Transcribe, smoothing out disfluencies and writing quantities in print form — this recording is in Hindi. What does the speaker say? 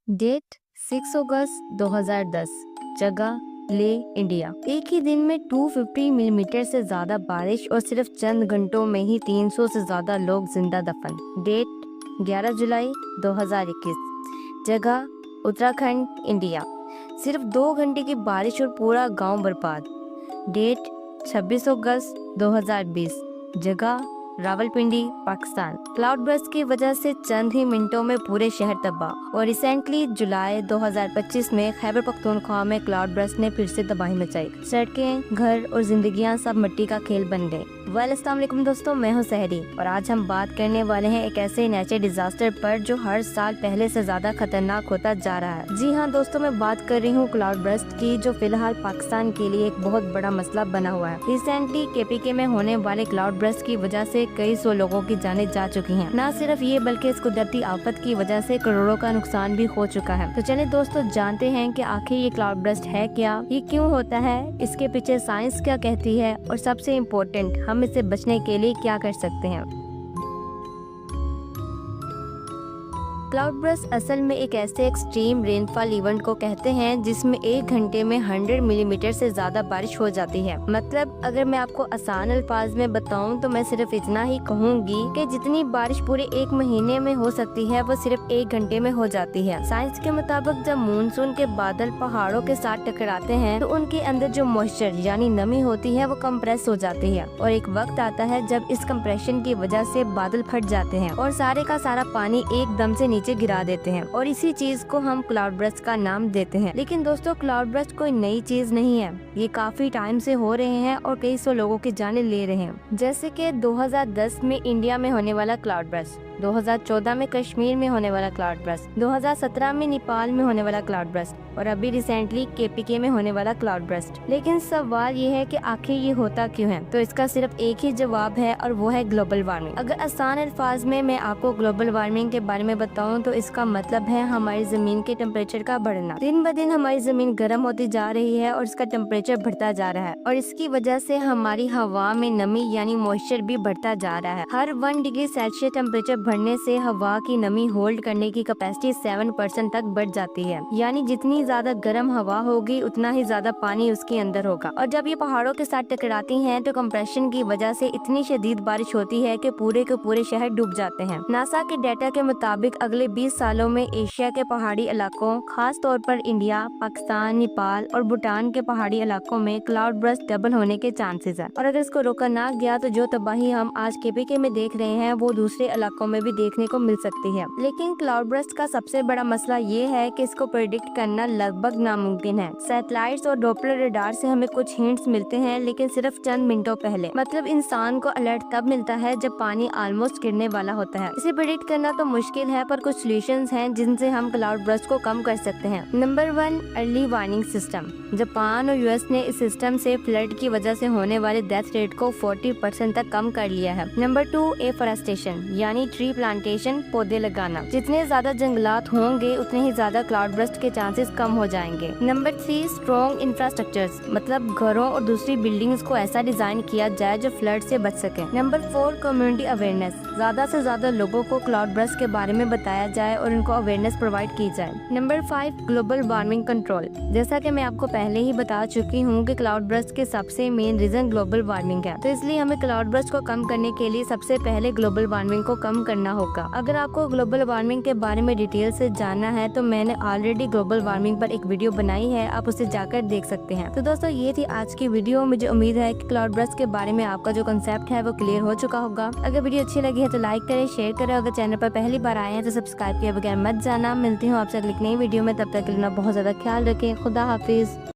डेट 6 अगस्त 2010। जगह ले इंडिया। एक ही दिन में 250 मिलीमीटर से ज्यादा बारिश और सिर्फ चंद घंटों में ही 300 से ज्यादा लोग जिंदा दफन। डेट 11 जुलाई 2021। जगह उत्तराखंड इंडिया। सिर्फ 2 घंटे की बारिश और पूरा गांव बर्बाद। डेट 26 अगस्त 2020। जगह रावलपिंडी पाकिस्तान। क्लाउड बर्स्ट की वजह से चंद ही मिनटों में पूरे शहर तबाह। और रिसेंटली जुलाई 2025 में खैबर पख्तूनख्वा में क्लाउड बर्स्ट ने फिर से तबाही मचाई। सड़कें, घर और जिंदगियां सब मिट्टी का खेल बन गए। अस्सलाम वालेकुम दोस्तों, मैं हूं सहरी और आज हम बात करने वाले हैं एक ऐसे नेचुरल डिजास्टर पर जो हर साल पहले से ज्यादा खतरनाक होता जा रहा है। जी हाँ दोस्तों, मैं बात कर रही हूँ क्लाउड बर्स्ट की, जो फिलहाल पाकिस्तान के लिए एक बहुत बड़ा मसला बना हुआ है। रिसेंटली केपीके में होने वाले क्लाउड बर्स्ट की वजह से कई सौ लोगों की जानें जा चुकी हैं। न सिर्फ ये बल्कि इस कुदरती आफत की वजह से करोड़ों का नुकसान भी हो चुका है। तो चलिए दोस्तों जानते हैं कि आखिर ये क्लाउड बर्स्ट है क्या, ये क्यों होता है, इसके पीछे साइंस क्या कहती है और सबसे इम्पोर्टेंट हम इससे बचने के लिए क्या कर सकते हैं। क्लाउड बर्स्ट असल में एक ऐसे एक्सट्रीम रेनफॉल इवेंट को कहते हैं जिसमें 1 घंटे में 100 मिलीमीटर से ज्यादा बारिश हो जाती है। मतलब अगर मैं आपको आसान अल्फाज में बताऊं तो मैं सिर्फ इतना ही कहूंगी कि जितनी बारिश पूरे 1 महीने में हो सकती है वो सिर्फ 1 घंटे में हो जाती है। साइंस के मुताबिक जब मानसून के बादल पहाड़ों के साथ टकराते हैं तो उनके अंदर जो मॉइस्चर यानी नमी होती है वो कंप्रेस हो जाती है और एक वक्त आता है जब इस कंप्रेशन की वजह से बादल फट जाते हैं और सारे का सारा पानी एकदम से नीचे गिरा देते हैं और इसी चीज को हम क्लाउड बर्स्ट का नाम देते हैं। लेकिन दोस्तों क्लाउड बर्स्ट कोई नई चीज नहीं है, ये काफी टाइम से हो रहे हैं और कई सौ लोगों की जानें ले रहे हैं। जैसे कि 2010 में इंडिया में होने वाला क्लाउड बर्स्ट, 2014 में कश्मीर में होने वाला क्लाउड बर्स्ट, 2017 में नेपाल में होने वाला क्लाउड बर्स्ट और अभी रिसेंटली केपीके में होने वाला क्लाउड बर्स्ट। लेकिन सवाल ये है कि आखिर ये होता क्यों है, तो इसका सिर्फ एक ही जवाब है और वो है ग्लोबल वार्मिंग। अगर आसान अल्फाज में मैं आपको ग्लोबल वार्मिंग के बारे में बताऊं तो इसका मतलब है हमारी जमीन के टेम्परेचर का बढ़ना। दिन ब दिन हमारी जमीन गर्म होती जा रही है और इसका टेम्परेचर बढ़ता जा रहा है और इसकी वजह से हमारी हवा में नमी यानी मॉइस्चर भी बढ़ता जा रहा है। हर 1 डिग्री सेल्सियस टेम्परेचर बढ़ने से हवा की नमी होल्ड करने की कैपेसिटी 7% तक बढ़ जाती है। यानी जितनी ज्यादा गर्म हवा होगी उतना ही ज्यादा पानी उसके अंदर होगा और जब ये पहाड़ों के साथ टकराती हैं तो कंप्रेशन की वजह से इतनी शदीद बारिश होती है कि पूरे के पूरे शहर डूब जाते हैं। नासा के डाटा के मुताबिक अगले 20 सालों में एशिया के पहाड़ी इलाकों, खास तौर पर इंडिया, पाकिस्तान, नेपाल और भूटान के पहाड़ी इलाकों में क्लाउड बर्स्ट डबल होने के चांसेस है। और अगर इसको रोका ना गया तो जो तबाही हम आज केपीके में देख रहे हैं वो दूसरे इलाकों में भी देखने को मिल सकती है। लेकिन क्लाउड बर्स्ट का सबसे बड़ा मसला ये है कि इसको प्रेडिक्ट करना लगभग नामुमकिन है। सैटेलाइट्स और डॉपलर रडार से हमें कुछ हिंट्स मिलते हैं लेकिन सिर्फ चंद मिनटों पहले। मतलब इंसान को अलर्ट तब मिलता है जब पानी ऑलमोस्ट गिरने वाला होता है। इसे प्रेडिक्ट करना तो मुश्किल है पर कुछ सॉल्यूशंस हैं जिनसे हम क्लाउड बर्स्ट को कम कर सकते हैं। Number 1, early warning system. Japan और यूएस ने इस सिस्टम से फ्लड की वजह से होने वाले डेथ रेट को 40% तक कम कर लिया है। नंबर 2, एफोरेस्टेशन यानी ट्री प्लांटेशन, पौधे लगाना। जितने ज्यादा जंगलात होंगे उतने ही ज्यादा क्लाउड बर्स्ट के चांसेस कम हो जाएंगे। नंबर 3, स्ट्रॉन्ग इंफ्रास्ट्रक्चर्स, मतलब घरों और दूसरी बिल्डिंग्स को ऐसा डिजाइन किया जाए जो फ्लड से बच सके। नंबर 4, कम्युनिटी अवेयरनेस, ज्यादा से ज्यादा लोगों को क्लाउड बर्स्ट के बारे में बताया जाए और उनको अवेयरनेस प्रोवाइड की जाए। Number 5, global warming control. जैसा कि मैं आपको पहले ही बता चुकी हूँ कि क्लाउड बर्स्ट के सबसे मेन रीजन ग्लोबल वार्मिंग है, तो इसलिए हमें क्लाउड बर्स्ट को कम करने के लिए सबसे पहले ग्लोबल वार्मिंग को कम करना होगा। अगर आपको ग्लोबल वार्मिंग के बारे में डिटेल से जानना है तो मैंने ऑलरेडी ग्लोबल वार्मिंग पर एक वीडियो बनाई है, आप उसे जाकर देख सकते हैं। तो दोस्तों ये थी आज की वीडियो। मुझे उम्मीद है कि क्लाउड बर्स्ट के बारे में आपका जो कंसेप्ट है वो क्लियर हो चुका होगा। अगर वीडियो अच्छी लगी है तो लाइक करें, शेयर करें। अगर चैनल पर पहली बार आए हैं तो सब्सक्राइब किए बगैर मत जाना। मिलती हूँ आपसे अगली नई वीडियो में, तब तक के लिए बहुत ज्यादा ख्याल रखें। खुदा हाफिज।